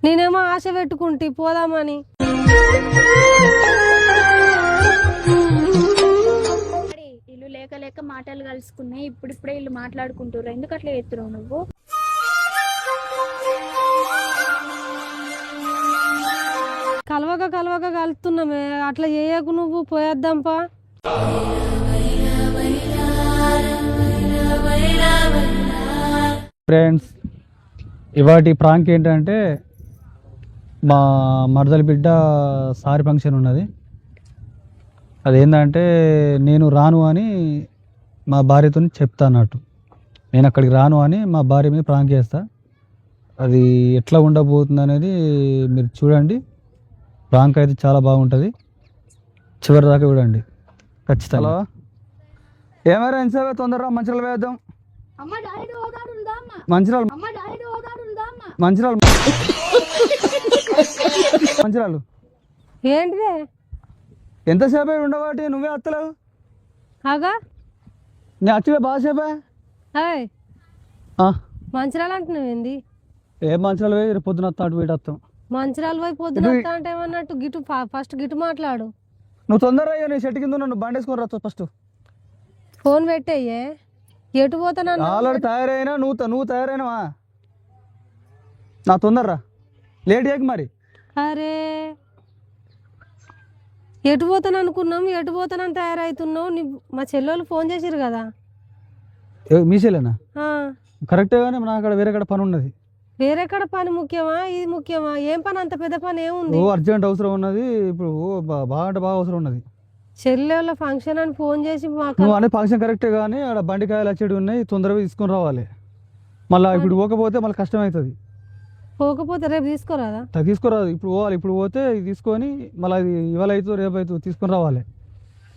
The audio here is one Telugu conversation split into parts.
నేనేమో ఆశ పెట్టుకుంటే పోదామని. ఇల్లు లేక లేక మాటలు కలుసుకున్నాయి, ఇప్పుడిప్పుడే ఇల్లు మాట్లాడుకుంటారు. ఎందుకు అట్లా చేస్తున్నావు నువ్వు? కలవక కలుస్తున్నామే, అట్లా చేయకు నువ్వు, పోయేద్దాంపా. ఫ్రెండ్స్, ఇవాటి ప్రాంక్ ఏంటంటే మా మరదలి బిడ్డ సారి ఫంక్షన్ ఉన్నది. అదేంటంటే నేను రాను అని మా భార్యతో చెప్తా అన్నట్టు. నేను అక్కడికి రాను అని మా భార్య మీద ప్రాంక్ చేస్తా. అది ఎట్లా ఉండబోతుంది అనేది మీరు చూడండి. ప్రాంక్ అయితే చాలా బాగుంటుంది, చివరి దాకా చూడండి ఖచ్చితంగా. ఏమైనా ఎంతసేపు తొందరగా మంచిర్యాల వేద్దాం. మంచిరాలు ఏంటిదే ఎంతసేపు ఉండవాటి, నువ్వే వస్తలేవు. అగా నేను వచ్చి బాగా సేపే. మంచిరాలు అంటున్నావు ఏంది? ఏ మంచిరాలు పోయి రేపు పొద్దున వస్తా, అటు పోయి వస్తాం. మంచిరాలు పోయి పొద్దున వస్తా అంటే ఏమన్నట్టు? గిటు ఫస్ట్ గిటు మాట్లాడు. నువ్వు తొందరగా అయ్యా, నీ చెట్టు కింద నన్ను బండేసుకొని రావచ్చు. ఫస్ట్ ఫోన్ పెట్టేయ్యే, ఎటు పోతాను? ఆల్రెడీ తయారైనా నువ్వు తయారైనవా? నా తొందరరా, లేట్ చేయకు మరి. అరే ఎటు పోతాను అనుకున్నాం, ఎటు పోతానని తయారవుతున్నావు. మా చెల్లెళ్ళు ఫోన్ చేసిరు కదా. మీ చెల్లెనా? కరెక్టే, కానీ నాకు అక్కడ వేరే కడ పని ఉన్నది. వేరే కడ పని ముఖ్యమా, ఇది ముఖ్యమా? ఏం పని, అంత పెద్ద పని ఏముంది? అర్జెంట్ అవసరం ఉన్నది ఇప్పుడు, బాగా అంటే బాగా అవసరం ఉన్నది. చెల్లెళ్ళ ఫంక్షన్ అని ఫోన్ చేసి నువ్వు అనే ఫంక్షన్ కరెక్టే, కానీ అక్కడ బండికాయలు వచ్చేవి ఉన్నాయి, తొందరగా తీసుకొని రావాలి. మళ్ళీ ఇప్పుడు పోకపోతే మళ్ళీ కష్టం అవుతుంది. పోకపోతే రేపు తీసుకోరాదా? తీసుకురాదు, ఇప్పుడు పోవాలి. ఇప్పుడు పోతే ఇది తీసుకొని మళ్ళీ అది ఇవాళ అవుతుంది రేపు అవుతుంది తీసుకొని రావాలి.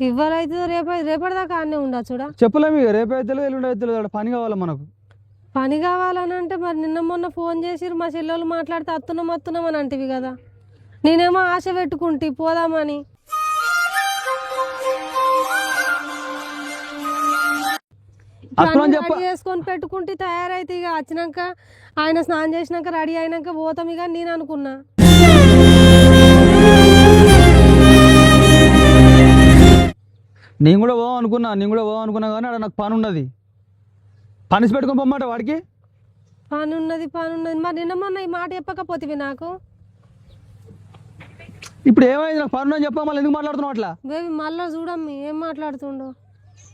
ఇవాళ అవుతుందో రేపటిదాకా అన్నీ ఉండదు చూడ. చెప్పలేము ఇక, రేపు అవుతుంది ఎల్లుండి అవుతుంది, అక్కడ పని కావాలి మనకు. పని కావాలని అంటే మరి నిన్న మొన్న ఫోన్ చేసిరు, మా చెల్లెళ్ళు మాట్లాడితే అత్తున్నాం అని అంటివి కదా. నేనేమో ఆశ పెట్టుకుంటే పోదామని. రెడీ చేసుకొని పెట్టుకుంటే తయారైతే ఇక వచ్చినాక ఆయన స్నానం చేసినాక రెడీ అయినాక పోతాం ఇక నేను అనుకున్నా. నేను కూడా పోవాలనుకున్నా కానీ అక్కడ నాకు పని ఉన్నది. పనిసి పెట్టుకొని పొమ్మాట వాడికి. పని ఉన్నది మరి నిన్న మొన్న ఈ మాట చెప్పకపోతే నాకు. ఇప్పుడు ఏమైంది, నాకు పని ఉన్నది చెప్పా, మళ్ళీ ఎందుకు మాట్లాడుతున్నావు అట్లా? బేబీ మళ్ళీ చూడమ్మి ఏం మాట్లాడుతుండో.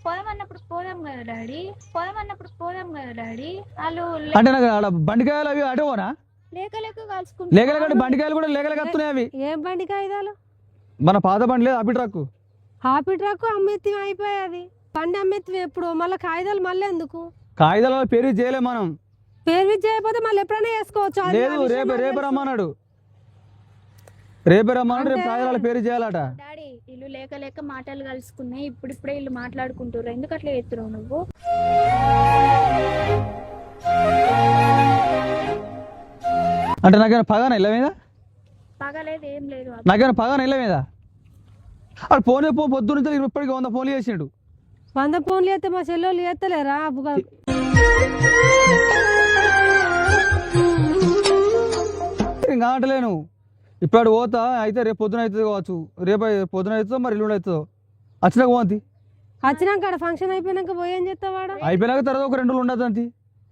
పోదామన్నప్పుడు పోదాం కదా డాడీ. వాళ్ళు అంటే నాకు ఆడ బండికాయలు అవి అటోనా లేక లేకలేక బండికాయలు కూడా లేకలేక వస్తున్నాయి. అవి ఏం బండి కాగితాలు? మన పాత బండి లేదు, హాపీ ట్రక్ అమ్మెత్తి అయిపోయేది. బండి అమ్మెత్తి ఎప్పుడు, మళ్ళీ కాగితాలు మళ్ళీ ఎందుకు? కాగితాల పేరు చేయలే మనం. పేరు చేయకపోతే మళ్ళీ ఎప్పుడైనా వేసుకోవచ్చు. లేదు, రేపు రమ్మన్నాడు. రేపు కాగితాల పేరు చేయాలట. డాడీ ఇల్లు లేక లేక మాటలు కలుసుకున్నాయి, ఇప్పుడిప్పుడే ఇల్లు మాట్లాడుకుంటారు. ఎందుకు అట్లా చేస్తున్నావు నువ్వు? అంటే నాకేమైనా పగాన ఇళ్ళ మీద? పగలేదు, ఏం లేదు. నాకేమైనా పగాన ఇళ్ళ మీద? అక్కడ ఫోన్ పొద్దున్న ఇప్పటికి 100 ఫోన్లు చేసిండు. 100 ఫోన్లు చేస్తే మా చెల్లెళ్ళు చేస్తలేరా? ఇంకా అంటలేను. ఇప్పుడు పోతా అయితే రేపు పొద్దున అవుతుంది కావచ్చు, రేపు పొద్దున అవుతుందో మరి ఎల్లుండి అవుతుందో. వచ్చినాక పోంతి, వచ్చినాక ఫంక్షన్ అయిపోయినాక పోయి ఏం చేస్తావాడ? అయిపోయినాక తర్వాత ఒక 2 రోజులు ఉండదు అంతే.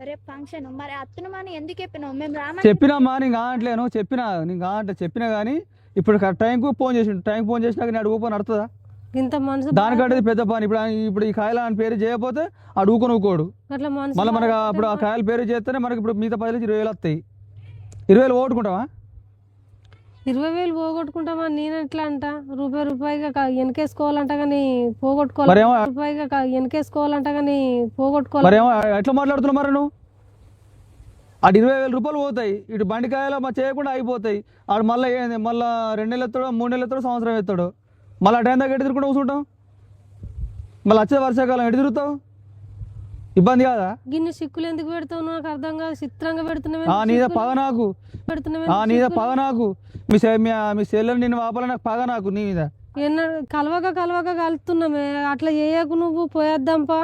రేపు ఫంక్షన్ మరి అత్తనమని ఎందుకు చెప్పినావు? మేము చెప్పినామా, నేను కావట్లేను. చెప్పినా కానీ ఇప్పుడు టైంకు ఫోన్ చేసిండు. టైంకి ఫోన్ చేసినాక నేను అడుగుపో నడుతుందా? ఇంత మనసు దానికంటే పెద్ద పని. ఇప్పుడు ఈ కాయల అని పేరు చేయకపోతే అడుగుకోడు. మళ్ళీ మనకు అప్పుడు ఆ కాయల పేరు చేస్తేనే మనకి ఇప్పుడు మిగతా 10,000 వస్తాయి. 20,000 పోగొట్టుకుంటావా? 20,000 పోగొట్టుకుంటామా? నేను ఎట్లా అంట? రూపాయిగా వెనకేసుకోవాలంట కానీ పోగొట్టుకోవాలి. రూపాయిగా వెనకేసుకోవాలంట కానీ పోగొట్టుకోవాలి. మరేమో ఎట్లా మాట్లాడుతున్నావు మరి నువ్వు? అటు 20,000 రూపాయలు పోతాయి, ఇటు బండికాయలు చేయకుండా అయిపోతాయి. ఆడు మళ్ళీ ఏంది, మళ్ళీ 2 నెలలు ఎత్తాడు, 3 నెలలు ఎత్తాడు, సంవత్సరం ఎత్తాడు. మళ్ళీ ఆ టైం దాకా ఎటు తిరుగుకుంటూ కూర్చుంటాం. మళ్ళీ వచ్చే వర్షాకాలం ఎటు తిరుగుతావు? ఇబ్బంది కాదా? గిన్నె సిక్కులు ఎందుకు పెడతావు? నాకు అర్థం కాదు. చిత్రంగా పెడుతున్నావు. నీద పగ నాకు, నీద పగ నాకు. మీ సెల్లర్ నిన్ను ఆపాలని నాకు పగ నాకు నీ మీద. కలవక కలుస్తున్నామే, అట్లా చేయకు నువ్వు, పోయేద్దాంపా.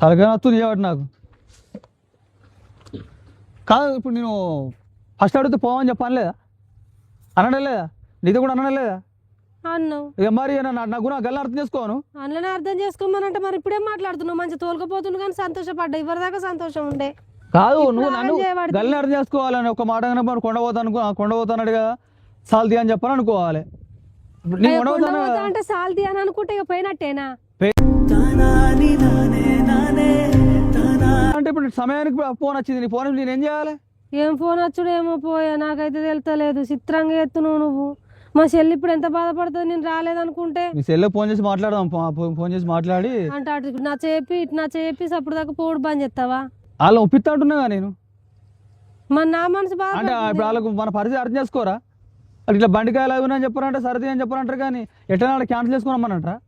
తలగా వస్తుంది చేయబట్టి నాకు కాదు. ఇప్పుడు నేను ఫస్ట్ అడిగితే పోవని చెప్పాను లేదా, అనడం లేదా, నీతో కూడా అనడం లేదా? అన్నావు ఇక మరి నాకు నా గల్ల అర్థం చేసుకోను. అందులోనే అర్థం చేసుకోమనంటే మరి ఇప్పుడేం మాట్లాడుతున్నావు? మంచి తోలుకపోతుండు కానీ సంతోషపడ్డా, ఇవరిదాకా సంతోషం ఉండే. కాదు ఇప్పుడు నువ్వు ఆగం నన్ను చేయబడుతుంది. గల్లని అర్థం చేసుకోవాలని ఒక మాట కొండపోతాడు కదా సాల్తీ అని చెప్పని అనుకోవాలి. ఇప్పుడు నీ అయ్యో, కొండపోతాను కొండ పోతా అంటే సాల్తీ అని అనుకుంటే ఇక పోయినట్టేనా? అంటే ఇప్పుడు సమయానికి ఫోన్ వచ్చింది, నీ ఫోన్ నేను ఏం చేయాలి? ఏం ఫోన్ వచ్చుడు ఏమో పోయా, నాకైతే తెలుస్తలేదు. చిత్రంగా ఎత్తున్నావు నువ్వు. మా చెల్లి ఇప్పుడు ఎంత బాధపడుతుంది నేను రాలేదనుకుంటే. మీ సెల్లో ఫోన్ చేసి మాట్లాడదాం, ఫోన్ చేసి మాట్లాడి అంటే అటు ఇటు నా చెప్పి ఇటు నా చెప్పి అప్పుడు దాకా పోడు బంద్ చేస్తావా? వాళ్ళు ఒప్పిస్తా అంటున్నా నేను. మరి నా మనసు బాధ అంటే ఇప్పుడు వాళ్ళకు మన పరిస్థితి అర్థం చేసుకోరా? అది ఇట్లా బండికాయలు అవి అని చెప్పారంటే సర్ది అని చెప్పారంటారు కానీ ఎట్లా క్యాన్సిల్ చేసుకున్నామనంటారా?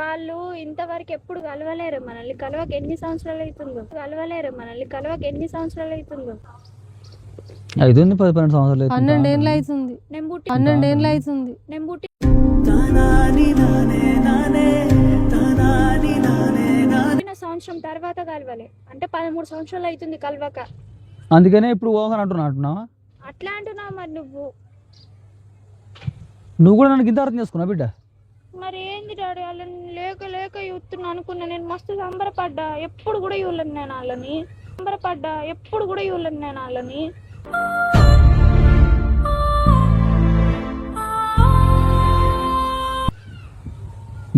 వాళ్ళు ఇంతవరకు ఎప్పుడు కలవలేరు మనల్ని. కలవక ఎన్ని సంవత్సరాలు అవుతుందో. అవుతుంది 10-12 సంవత్సరాలు 12 ఏళ్ళు అవుతుంది. నేను పుట్టి 12 ఏళ్ళు అవుతుంది. నేను పుట్టి పుట్టిన సంవత్సరం తర్వాత కలవలే అంటే 13 సంవత్సరాలు అవుతుంది కలవక. అందుకనే ఇప్పుడు ఓహన్ అంటున్నావా? అట్లా అంటున్నావు మరి నువ్వు కూడా నన్ను గింత అర్థం చేసుకున్నావు బిడ్డ. మరి ఏంది డాడీ వాళ్ళని లేక లేక చూస్తున్నా అనుకున్నా. నేను మస్తు సంబరపడ్డా, ఎప్పుడు కూడా చూడలేను నేను వాళ్ళని.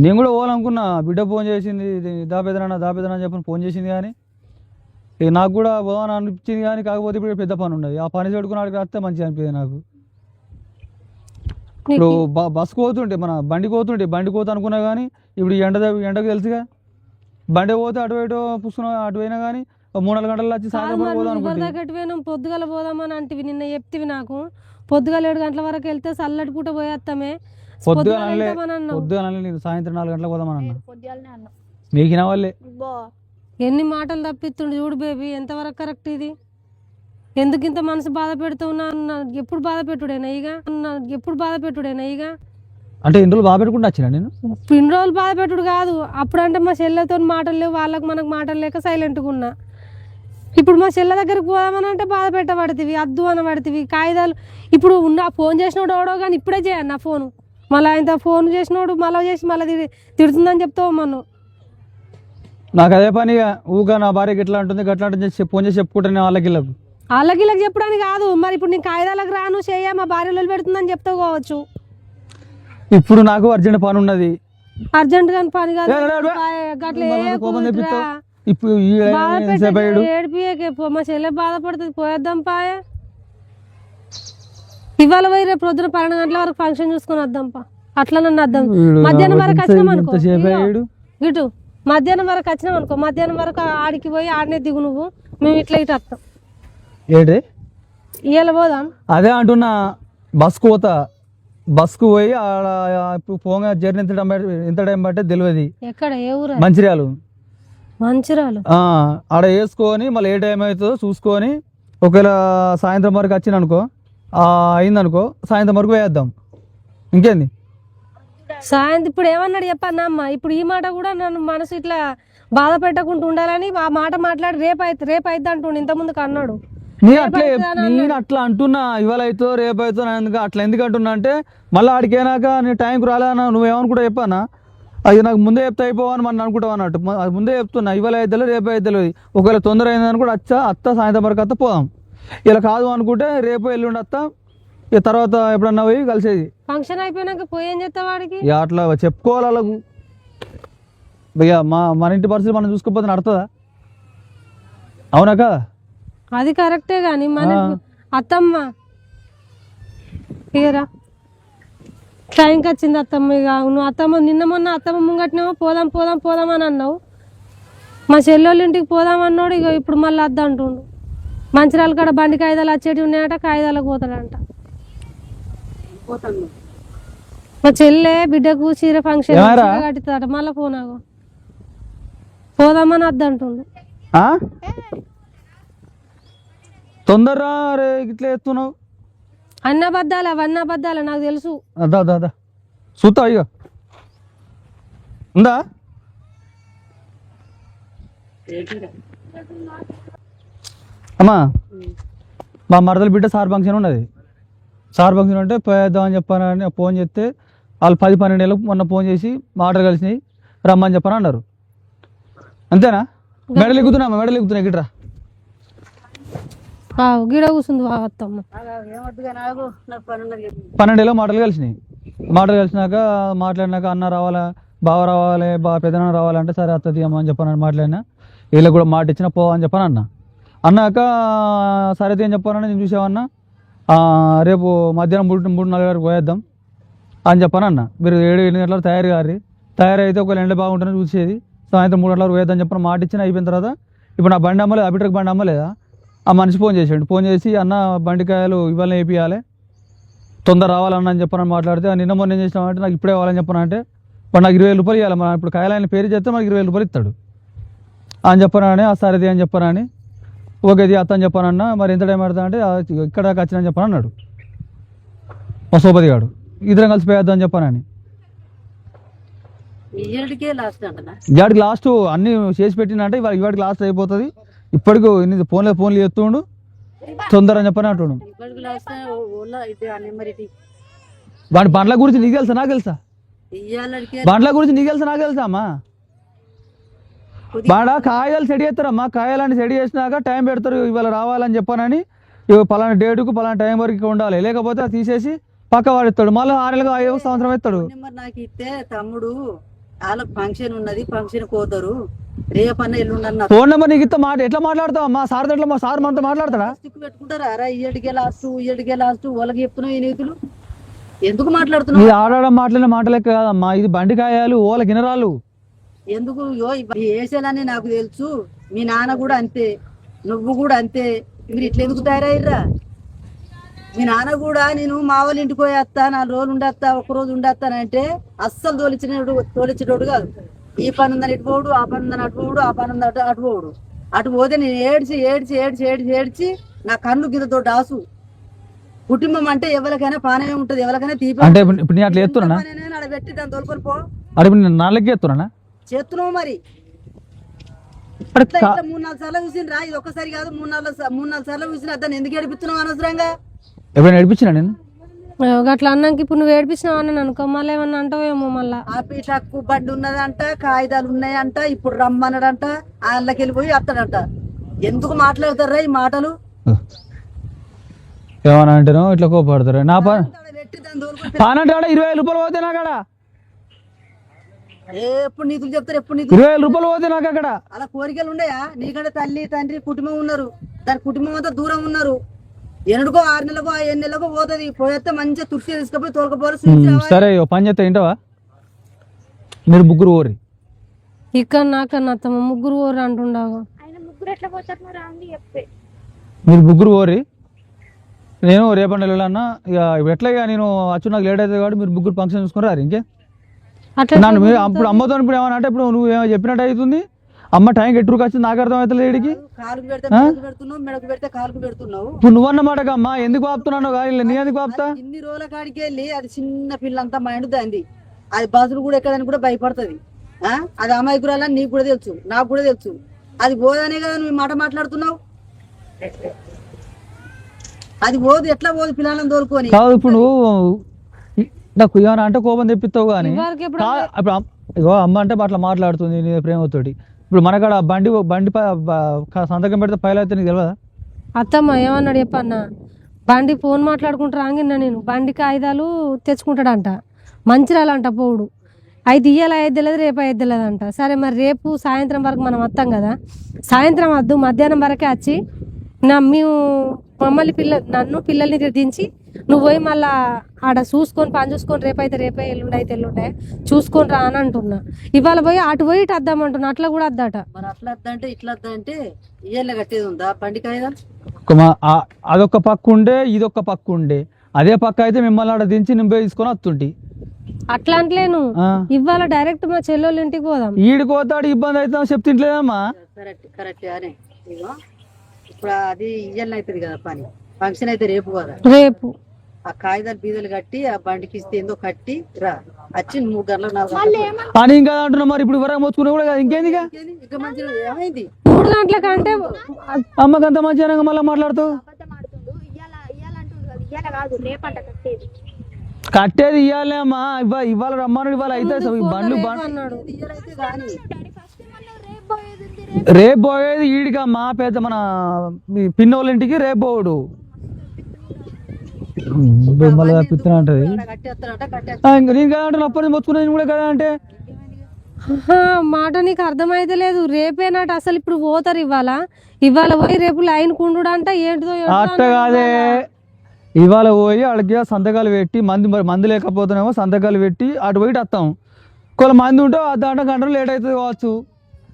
నేను కూడా పోవాలనుకున్నా, బిడ్డ ఫోన్ చేసింది దాపేదనా అని చెప్పి ఫోన్ చేసింది కానీ ఇక నాకు కూడా పోవాలని అనిపించింది కానీ కాకపోతే ఇప్పుడు పెద్ద పని ఉన్నది. ఆ పని పెట్టుకున్నాడికి వస్తే మంచిగా అనిపించింది నాకు. ఇప్పుడు బస్సు పోతుంటే మన బండి పోతా అనుకున్నా కానీ ఇప్పుడు ఎండకు తెలుసుగా, బండి పోతే అటు పుస్తకం అటు పోయినా కానీ 3-4 గంటలు వచ్చి సాయంత్రం పోదాం అనుకుంటున్నాం. పొద్దుగల పోదామని అంటివి, నిన్న చెప్తివి నాకు. పొద్దుగల 7 గంటల వరకు వెళ్తే చల్లటి పూట పోయేస్తామే. పొద్దుగా నేను సాయంత్రం 4 గంటలకు పోదామని అన్నా. పొద్దుగాలనే అన్నా మీకు నా వాళ్ళే ఎన్ని మాటలు తప్పిస్తుండు చూడు బేబీ, ఎంతవరకు కరెక్ట్ ఇది? ఎందుకు ఇంత మనసు బాధ పెడుతున్నా? ఎప్పుడు బాధ పెట్టుడేనా ఇక? అంటే ఇన్ని రోజులు బాగా పెట్టుకుంటూ వచ్చినా నేను. ఇన్ని రోజులు బాధ పెట్టుడు కాదు, అప్పుడంటే మా చెల్లెతో మాటలు లేవు, మనకు మాటలు లేక సైలెంట్గా ఉన్నా. ఇప్పుడు మా చెల్లె దగ్గరికి పోదామని అంటే బాధ పెట్టబడుతుంది, అద్దు అనబడుతుంది. కాగితాలు ఇప్పుడు ఫోన్ చేసినోడు ఎవడో కానీ ఇప్పుడే చేయండి నా ఫోను. మళ్ళీ ఆయన ఫోన్ చేసినోడు మళ్ళీ తిడుతుందని చెప్తావు మనం. నాకు అదే పనిగా ఊగా నా భార్యకి ఎట్లా ఉంటుంది గట్లా ఉంటుంది ఫోన్ చేసి చెప్పుకుంటాను వాళ్ళకి చెప్పడానికి కాదు. మరి ఇప్పుడు నేను కాగితాలకు రాను చేయ మా భార్యలో పెడుతుందని చెప్తావు కావచ్చు. ఇప్పుడు నాకు అర్జెంట్ పని ఉన్నది. అర్జెంట్ గాని పని కాదు. ఇప్పుడు ఏడిపియకే మా చెల్లె బాధపడుతుంది, పోయేద్దాం పాయే. ఇవాళ పోయి రేపు పొద్దున 12 గంటల వరకు ఫంక్షన్ చూసుకొని వద్దాంపా. అట్లా నన్ను వద్దాం. మధ్యాహ్నం వరకు వచ్చినాం అనుకో, ఇటు మధ్యాహ్నం వరకు వచ్చినాం అనుకో, మధ్యాహ్నం వరకు ఆడికి పోయి ఆడనే దిగు నువ్వు, మేము ఇట్లా ఇటు వస్తాం. ఇవాళ పోదాం. అదే అంటున్నా, బస్కు పోయి ఆడ ఇప్పుడు పోగా జర్నీ ఎంత టైం పట్టే తెలియదు. ఎక్కడ ఏ ఊరు? మంచిర్యాలు. ఆడ వేసుకొని మళ్ళీ ఏ టైం అవుతుందో చూసుకొని ఒకవేళ సాయంత్రం వరకు వచ్చిన అనుకో, అయిందనుకో సాయంత్రం వరకు వేద్దాం. ఇంకేంది సాయంత్రం ఇప్పుడు ఏమన్నాడు చెప్పన్నా అమ్మ? ఇప్పుడు ఈ మాట కూడా నన్ను మనసు ఇట్లా బాధ పెట్టకుండా ఉండాలని ఆ మాట మాట్లాడి రేపు అయితే అంటుండు. ఇంతకుముందుకు అన్నాడు. నేను అట్లా అంటున్నా, ఇవాళ అవుతో రేపు అవుతో అట్లా ఎందుకు అంటున్నా అంటే మళ్ళీ ఆడికైనాక నేను టైంకి రాలేనా నువ్వేమనుకుంటా చెప్పానా? అది నాకు ముందే చెప్తే అయిపోవని మనం అనుకుంటావు అన్నట్టు. అది ముందే చెప్తున్నా, ఇవాళ అయితే రేపు అయితే తెలియదు. ఒకవేళ తొందర అయిందని కూడా అత్త సాయంత్రం వరకు అత్త పోదాం. ఇలా కాదు అనుకుంటే రేపు ఎల్లుండి అత్త, ఇక తర్వాత ఎప్పుడన్నా పోయి కలిసేది. ఫంక్షన్ అయిపోయినాక పోయి ఏం చేస్తా వాడికి? ఇక అట్లా చెప్పుకోవాలి వాళ్ళకు. ఇక మన ఇంటి పరిస్థితి మనం చూసుకోకపోతే నడుతుందా? అవునా కదా? అది కరెక్టే కానీ మన అత్తమ్మ ఇగరా టైంకి వచ్చింది అత్తమ్మ. ఇక నువ్వు అత్తమ్మ నిన్న మొన్న అత్తమ్మ ముంగట్నేమో పోదాం అని అన్నావు. మా చెల్లెళ్ళ ఇంటికి పోదాం అన్నాడు. ఇక ఇప్పుడు మళ్ళీ వద్ద అంటుండు. మంచిర్యాల కాడ బండి కాగితాలు వచ్చేటివి ఉన్నాయట, కాగితాలకు పోతాడంట. మా చెల్లె బిడ్డకు చీర ఫంక్షన్ కట్టిస్తాడట. మళ్ళీ పోనాగో పోదామని వద్ద అంటుండు. తొందరరా రే ఇట్లా ఎత్తున్నావు. అవన్నీ అబద్ధాలు నాకు తెలుసు. అదా చూస్తా ఇక ఉందా అమ్మా మా మరదల బిడ్డ సార్ ఫంక్షన్ ఉన్నది. సార్ ఫంక్షన్ ఉంటే పోయేద్దామని చెప్పానని ఫోన్ చేస్తే వాళ్ళు 10-12 ఏళ్ళకు మొన్న ఫోన్ చేసి మాటలు కలిసినాయి రమ్మని చెప్పని అన్నారు. అంతేనా? మెడలు ఎక్కుతున్నామా? మెడలు ఎక్కుతున్నాయి గిట్రా గిడ కూర్చుంది అత్తమ్మ. 12 ఏళ్ళ మాటలు కలిసినాయి. మాటలు కలిసినాక మాట్లాడినాక అన్న రావాలా, బావ రావాలి, పెద్దన్న రావాలంటే సరే అత్త తీయమ్మ అని చెప్పానని మాట్లాడినా. వీళ్ళకి కూడా మాట ఇచ్చిన పో అని చెప్పాను అన్నాక సరే అని చెప్పానని నేను చూసామన్నా రేపు మధ్యాహ్నం 3-4 వరకు పోయేద్దాం అని చెప్పాను అన్న. మీరు 7-8 గంటలకు తయారైతే ఒకవేళ ఎండ బాగుంటుందని చూసేది సాయంత్రం 3 గంటల వరకు పోయేద్దని చెప్పిన మాట ఇచ్చిన. అయిపోయిన తర్వాత ఇప్పుడు నా బండి అమ్మలేదు, అబిట్రకు బండి అమ్మలేదా? ఆ మనిషి ఫోన్ చేసాడు. ఫోన్ చేసి అన్న బండికాయలు ఇవాళ వేపియాలి, తొందర రావాలన్న అని చెప్పానని మాట్లాడితే నిన్న మొన్న ఏం చేసినామంటే నాకు ఇప్పుడే కావాలని చెప్పానంటే వాడు నాకు 20,000 రూపాయలు ఇవ్వాలి. మనం ఇప్పుడు కాయలు ఆయన పేరు చేస్తే మనకి 20,000 రూపాయలు ఇస్తాడు అని చెప్పానని. ఆ సరేది అని చెప్పానని ఓకే ఇది అత్త అని చెప్పానన్నా. మరి ఎంత టైం పడుతుంది అంటే ఇక్కడ దాకా వచ్చిన చెప్పాను అన్నాడు మా సోపతి గాడు. ఇద్దరం కలిసి పోయేద్దాం అని చెప్పానని. ఇవాడికి లాస్ట్ అన్ని చేసి పెట్టినంటే ఇవాడికి లాస్ట్ అయిపోతుంది. ఇప్పటికి ఫోన్లు చేస్తుండు తొందర అని చెప్పని అంటుండు. వాడి బండ్ల గురించి నీకు తెలుసా నాకు తెలుసా? బండ్ల గురించి నీకు తెలుసా నాకు తెలుసా అమ్మా? బాడ కాయలు సెడి చేస్తారమ్మా. కాయలని సెడి చేసినాక టైం పెడతారు ఇవాళ రావాలని చెప్పానని. పలానా డేటుకు పలానా టైం వరకు ఉండాలి, లేకపోతే అది తీసేసి పక్క వాడిస్తాడు. మళ్ళీ 6 నెలలకు 5 సంవత్సరం ఇస్తాడు. నాకు ఇస్తే తమ్ముడు వాళ్ళకి ఫంక్షన్ ఉన్నది, ఫంక్షన్ పోతారు, రేపన్న ఎల్లుండన్న ఫోన్ నెంబర్ నీకు ఇస్తా. ఎట్లా మాట్లాడతావు అమ్మా? సార్ ఎట్లా సార్ మనతో మాట్లాడతాడా? పెట్టుకుంటారా? అరా ఇయ్యడికే లాస్ట్ వాళ్ళకి చెప్తున్నావు. ఈ నీతులు ఎందుకు మాట్లాడుతున్నావు? ఇది ఆడడం మాట్లాడిన మాటలే కాదమ్మా, ఇది బండి కాయాలు ఓల గినరాలు. ఎందుకు వేసేయాలని నాకు తెలుసు. మీ నాన్న కూడా అంతే, నువ్వు కూడా అంతే. మీరు ఇట్లా ఎందుకు తయారయ్యరా? మీ నాన్న కూడా నేను మా వాళ్ళ ఇంటికి పోయేస్తా, 4 రోజులు ఉండేస్తా, 1 రోజు ఉండేస్తానంటే అస్సలు తోలిచ్చేటోడు కాదు. ఈ పని ఉందని ఇటు పోడు, ఆ పని ఉందని అటు పోడు, ఆ పని ఉందని అటు పోడు. అటు పోతే నేను ఏడ్చి నా కళ్ళు గిద్దతో డాసు. కుటుంబం అంటే ఎవరికైనా పానమే ఉంటది, ఎవరికైనా తీపి అంటే ఇప్పుడు నేను అట్లా చేస్తున్నా పెట్టి దాన్ని తోలుకొని పో. అరే నాలుగు చేస్తున్నా చేస్తున్నావు మరి. 3-4 సార్లు చూసిన ఇది ఒక్కసారి కాదు, 3-4 సార్లు చూసిన దాన్ని ఎందుకు ఏడిపిస్తున్నావు అనవసరంగా? ఎప్పుడైనా ఏడిపించినా నేను? అట్లా అన్నాక ఇప్పుడు నువ్వు ఏడిపించినావు అన్న అనుకో, మళ్ళీ ఏమన్నా అంటావేమో. మళ్ళా ట్రక్కు బండి ఉన్నదంట, కాగితాలు ఉన్నాయంట, ఇప్పుడు రమ్మన్నాడంట, వాళ్ళకి వెళ్ళిపోయి వస్తాడంట. ఎందుకు మాట్లాడతారా ఈ మాటలు? ఏమన్నా అంటేనో ఇట్లా కోపడతారు. నా పానంటే 20,000 రూపాయలు పోతే నాకడ ఎప్పుడు నీతులు చెప్తారు, ఎప్పుడు 20,000 రూపాయలు పోతే నాకు అక్కడ. అలా కోరికలు ఉన్నాయా? నీకంటే తల్లి తండ్రి కుటుంబం ఉన్నారు, దాని కుటుంబం అంతా దూరం ఉన్నారు. ఎనుకో 6 నెలలకో 7 నెలలకో పోతుంది. పోతే మంచిగా తుర్తి తీసుకపోయి తోలుకపోరు. సరే పని చేస్తా ఏంటవా? మీరు 3 ఓరి ఇక్కడ నాకన్నా అత్తమ్మ 3 ఓరి అంటుండవు. ఆయన 3 ఎట్లా పోతారు మరి అంది చెప్పే. మీరు 3 ఓరి, నేను రేపటి వెళ్ళాలన్నా. ఇక ఎట్లా ఇక నేను వచ్చి నాకు లేట్ అవుతుంది కాబట్టి మీరు 3 ఫంక్షన్ చూసుకుని రారు. ఇంకే నన్ను మీరు అప్పుడు అమ్మతో ఇప్పుడు ఏమన్నా అంటే ఇప్పుడు నువ్వు ఏమో చెప్పినట్టు అవుతుంది. అమ్మ టైంకి ఎట్టుకు వచ్చింది నాకు అర్థం అవుతుంది. వీడికి కాలుకు పెడితే మెడకు పెడితే కాలుకు పెడుతున్నావు. ఇప్పుడు నువ్వన్నమాట అమ్మ ఎందుకు ఆపుతున్నావు కానీ నీ ఎందుకు ఆపుతా? ఇన్ని రోజుల కాడికి వెళ్ళి అది చిన్న పిల్లంతా మైండుదండి. అది బస్సులు కూడా ఎక్కడానికి కూడా భయపడుతుంది. అది అమాయకురాలని నీకు కూడా తెలుసు, నాకు కూడా తెలుసు. అది పోదనే కదా నువ్వు మాట మాట్లాడుతున్నావు. అది పోదు, ఎట్లా పోదు పిల్లలను తోలుకొని. కాదు ఇప్పుడు నువ్వు నాకు ఏమన్నా అంటే కోపం తెప్పిస్తావు కానీ ఇప్పుడు ఇగో అమ్మ అంటే అట్లా మాట్లాడుతుంది నీ ప్రేమతోటి. ఇప్పుడు మనకాడ బండి సంతకం పెడితే పైలు అయితే నీకు తెలియదా? అత్తమ్మ ఏమన్నాడు చెప్పన్న, బండి ఫోన్ మాట్లాడుకుంటారా అంగిన్నా నేను. బండి కాగితాలు తెచ్చుకుంటాడంట, మంచిరాలంట పోవుడు. 5 ఇయ్యాల 5 తెలియదు, రేపు 5 తెలియదంట. సరే మరి రేపు సాయంత్రం వరకు మనం వస్తాం కదా, సాయంత్రం వద్దు మధ్యాహ్నం వరకే వచ్చి మేము మమ్మల్ని నన్ను పిల్లల్ని దించి నువ్వు పోయి మళ్ళా ఆడ చూసుకొని పని చూసుకొని రేపైతే రేపే ఎల్లుండే చూసుకొని రా అని అంటున్నా. ఇవాళ పోయి అటు పోయి ఇటు వద్దామంటున్నా. అట్లా కూడా వద్దట. మరి అట్లా వద్దంటే ఇట్లా వద్దంటే ఇయ్యాల కట్టేది ఉందా బండికాయ? అదొక పక్క ఉండే ఇదొక పక్క ఉండే. అదే పక్క అయితే మిమ్మల్ని ఆడ దించి నింపే తీసుకొని వస్తుంటి. అట్లా అంటలేను, ఇవాళ డైరెక్ట్ మా చెల్లెళ్ళ ఇంటికి పోదాం. ఈడికి పోతాడు ఇబ్బంది అవుతాం చెప్తుంటలేదమ్మా. కరెక్ట్ అనే ఇప్పుడు అది ఇయ్యాలని అవుతుంది కదా పని. ఫంక్షన్ అయితే రేపు కదా. రేపు ఆ కాగితాలు బీదలు కట్టి ఆ బండికి ఇస్తే ఏందో కట్టి రా వచ్చి 3 గంటలకు 4 మళ్ళీ గంటలకు అని ఇంకా అంటున్నా మరి ఇప్పుడు వరకు మోసుకున్నా కూడా ఇంకేంది ఇక ఇంకా మంచిగా ఏమైంది 3 గంటల కంటే అమ్మకి అంత మంచిగా మళ్ళీ మాట్లాడుతావు అబద్ధం ఆడుతుండు. ఇయ్యాలంటుంది కదా, ఇయ్యాల కాదు రేపంట కట్టేది. కట్టేది ఇవ్వాలి అమ్మా ఇవాళ రమ్మను ఇవాళ అయితే అసలు ఈ బండ్లు అన్నాడు. ఇయ్యాలైతే కానీ డాడీ ఫస్ట్ మళ్ళీ రేపు పోయేది ఉంది. రేపు పోయేది ఈడికమ్మా పెద్ద మన పిన్నోళ్ళ ఇంటికి రేపు పోవుడు మళ్ళీ పిత్తన అంటది కట్టేస్తారంట కట్టేస్తా ఇంకా నేను కదా అంటే అప్పటి నుంచి మొత్తుకున్నాను కూడా కదా అంటే ఆహా, మాట నీకు అర్థమైతే లేదు. రేపేనాట అసలు ఇప్పుడు పోతారు ఇవాళ పోయి రేపు లైన్ కుండు అంట ఏంటిదో అట్ట కాదే ఇవాళ పోయి వాళ్ళకి సంతకాలు పెట్టి మంది లేకపోతేనేమో సంతకాలు పెట్టి అటు పోయి వస్తాం కొంత మంది ఉంటే అర్ధ గంటలు లేట్ అవుతుంది కావచ్చు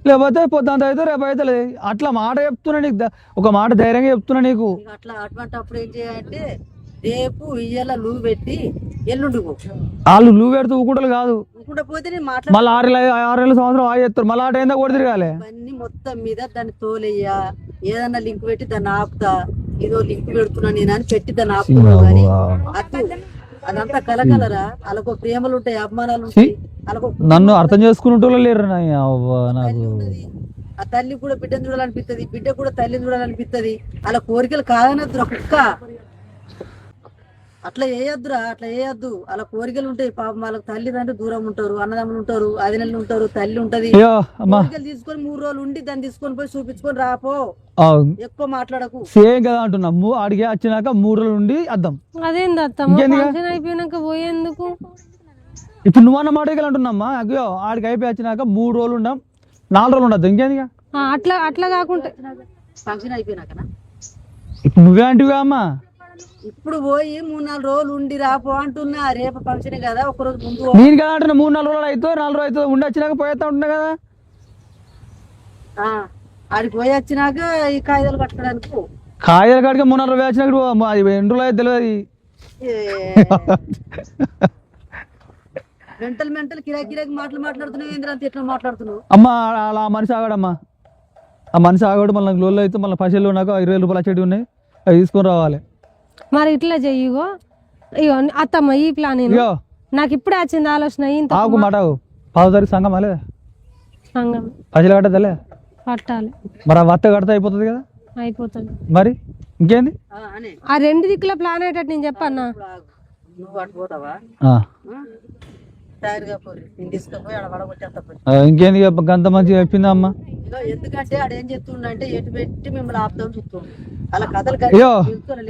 లేకపోతే పొద్దుంత అయితే రేపు అయితే లేదు అట్లా మాట చెప్తున్నా నీకు ఒక మాట ధైర్యంగా చెప్తున్నా నీకు అట్లా అటువంటి అప్పుడు ఏం చేయాలంటే రేపు ఇయ్యాల లూవు పెట్టి ఎల్లుండి వాళ్ళు నువ్వు పెడితే ఊకుంటలు కాదు ఊకుండా పోతే నేను మళ్ళీ 6 సంవత్సరం ఆగేస్తారు మళ్ళీ ఆ టైం కూడా తిరగాలి ఇవన్నీ మొత్తం మీద దాన్ని తోలయ్యా ఏదన్నా లింక్ పెట్టి దాన్ని ఆపుతా ఏదో లింక్ పెడుతున్నా నేను అని పెట్టి దాన్ని ఆపుతున్నా కానీ అద్దు అదంతా కలకలరా వాళ్ళకు ప్రేమలు ఉంటాయి అభిమానాలు ఉంటాయి వాళ్ళకు నన్ను అర్థం చేసుకునేటోళ్ళు లేరు నాకు ఉన్నది. ఆ తల్లి కూడా బిడ్డను చూడాలనిపిస్తుంది బిడ్డ కూడా తల్లిని చూడాలనిపిస్తుంది అలా కోరికలు కాదనద్దురా కుక్క అట్లా వేయద్దు అలా కోరికలు ఉంటాయి పాపం వాళ్ళకి తల్లిదండ్రులు దూరం ఉంటారు అన్నదమ్ములు ఉంటారు ఆదినలు ఉంటారు తల్లి ఉంటది కోరికలు తీసుకొని 3 రోజులు ఉండి దాన్ని తీసుకొని పోయి చూపించుకొని రాపో ఎక్కువ మాట్లాడకు సేమ్ కదా అంటున్నా అడిగే వచ్చినాక 3 రోజులు ఉండి అర్థం అదేంది అత్తమ్మ ఫంక్షన్ అయిపోయినాక పోయేందుకు ఇప్పుడు నువ్వన్న మాట అంటున్నామ్మా అయ్యో ఆడికి అయిపోయి వచ్చినాక 3 రోజులు ఉండం 4 రోజులు ఉండద్దు ఇంకేంది అట్లా కాకుండా ఫంక్షన్ అయిపోయినాకనా ఇప్పుడు నువ్వే అంటివా అమ్మా ఇప్పుడు పోయి 3-4 రోజులు ఉండి రాపో అంటున్నా రేపు ఫంక్షన్ కదా ఒక రోజు ముందు నేను కదా అంటున్నా 3-4 రోజులు అవుతావు 4 రోజులు అవుతుంది ఉండి వచ్చినాక పోయేస్తా ఉంటున్నా కదా ఆడికి పోయి వచ్చినాక ఈ కాగితాలు కట్టడానికి కాయల కాడికి 3-4 రోజులు వచ్చినాక ఎన్ని రోజులు అయితే తెలియదు మెంటల్ కిరాకి మాట్లాడుతున్నావు ఏంద్ర ఎట్లా మాట్లాడుతున్నావు అమ్మా అలా ఆ మనిషి ఆగాడమ్మా ఆ మనిషి ఆగాడు మళ్ళీ లోన్లు అయితే మళ్ళీ పైసలు నాకు 20,000 రూపాయలు వచ్చేటి ఉన్నాయి అవి తీసుకొని రావాలి మరి ఇట్లా చెయ్యిగో ఇగో అత్తమ్మ ఈ ప్లాన్ ఇగో నాకు ఇప్పుడే వచ్చింది ఆలోచన ఇంత ఆకు మాట 10 తారీఖు సంఘం అలే సంఘం పైసలు కట్టదలే కట్టాలి మరి ఆ వత్త కడితే అయిపోతుంది కదా అయిపోతుంది మరి ఇంకేంది ఆ 2 దిక్కుల ప్లాన్ అయ్యేటట్టు నేను చెప్పన్నా నువ్వు అటు పోతావా తయారుగా పోయి నేను తీసుకుపోయి ఆడ వడగొట్టేస్తా పోయి ఇంకేంది అంత మంచిగా చెప్పిందా అమ్మ ఎందుకంటే ఆడ ఏం చెప్తుండంటే ఎటు పెట్టి మిమ్మల్ని ఆపుదాం చూస్తుంది అలా కథలు అయ్యో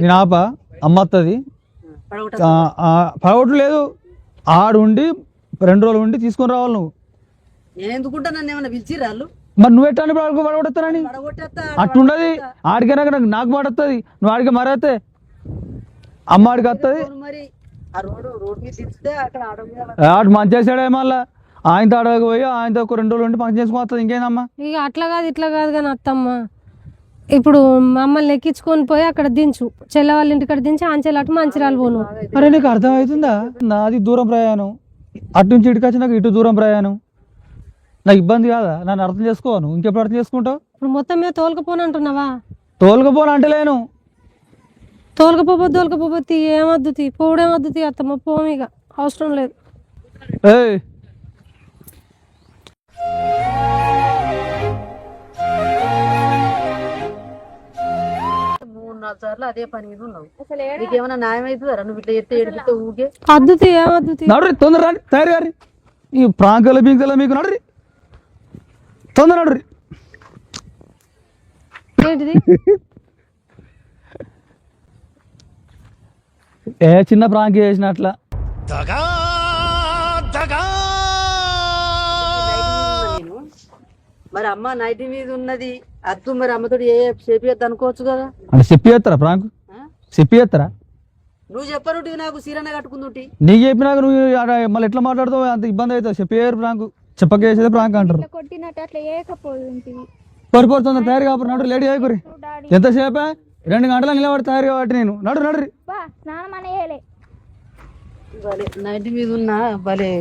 నేను ఆప అమ్మ వస్తుంది పడగొట్టు లేదు ఆడు ఉండి 2 రోజులు ఉండి తీసుకొని రావాలి నువ్వు నేను ఎందుకుంటా నన్ను ఏమైనా పిలిచిర్రు వాళ్ళు మరి నువ్వు ఎట్లా పడగొడతానని వడగొట్టేస్తా అట్లుండదు ఆడికైనా నాకు మాట వస్తుంది నువ్వు ఆడికి మరైతే అమ్మ ఆడికి వస్తుంది మరి ఆ రోడ్ మీద తీస్తే అక్కడ ఆడ మీద ఆడు మంచి చేసాడే మళ్ళా ఆయనతో అడగపోయి ఆయనతో ఒక 2 రోజులు ఉండి పని చేసుకుని వస్తుంది ఇంకేందమ్మా ఇక అట్లా కాదు ఇట్లా కాదు కానీ అత్తమ్మ ఇప్పుడు మమ్మల్ని ఎక్కించుకొని పోయి అక్కడ దించు చెల్ల వాళ్ళ ఇంటికాడ దించి ఆంచెలు అటు మంచిరాలు పోను అరే నీకు అర్థమవుతుందా నాది దూరం ప్రయాణం అటు నుంచి ఇటుకి వచ్చినాక ఇటు దూరం ప్రయాణం నాకు ఇబ్బంది కాదా నన్ను అర్థం చేసుకోను ఇంకెప్పుడు అర్థం చేసుకుంటావు ఇప్పుడు మొత్తం మీద తోలుకపోను అంటున్నావా తోలుకపోను అంటలేను తోలుకపోతే ఏమద్దు పోవడేమద్దు అత్తమ్మ పోము ఇక అవసరం లేదు ఏయ్ సార్లు అదే పని మీద ఉన్నావు నీకేమైనా న్యాయం అవుతుందా నువ్వు ఇట్లా ఎత్తే ఏడిపిస్తే ఊగే అద్దుతి ఏమద్దుతి నడురి తొందర రండి తయారు గారి ఈ ప్రాంకాల బీంకల మీకు నడురి తొందర నడురి ఏంటిది ఏ చిన్న ప్రాంక్ చేసినట్లా నేను మరి అమ్మ నైట్ మీద ఉన్నది అద్దు మరి అమ్మతో ఏ చెప్పేద్దు అనుకోవచ్చు కదా అంటే చెప్పి చేస్తారా ప్రాంక్ చెప్పి చేస్తారా నువ్వు చెప్పనుంటి నాకు సీరన కట్టుకుందుంటి నీకు చెప్పినాక నువ్వు మళ్ళీ ఎట్లా మాట్లాడుతావు అంత ఇబ్బంది అవుతుంది చెప్పేయరు ప్రాంక్ చెప్పక చేసేది ప్రాంక్ అంటారు కొట్టినట్టు అట్లా ఏకపోయింది పొరిపోతుంది తయారు కాబట్టి నడు లేడీ అయిపోయి ఎంతసేపే 2 గంటల నిలబడి తయారు కాబట్టి నేను నడురి స్నానం అనేయలే భలే నైట్ మీద ఉన్న భలే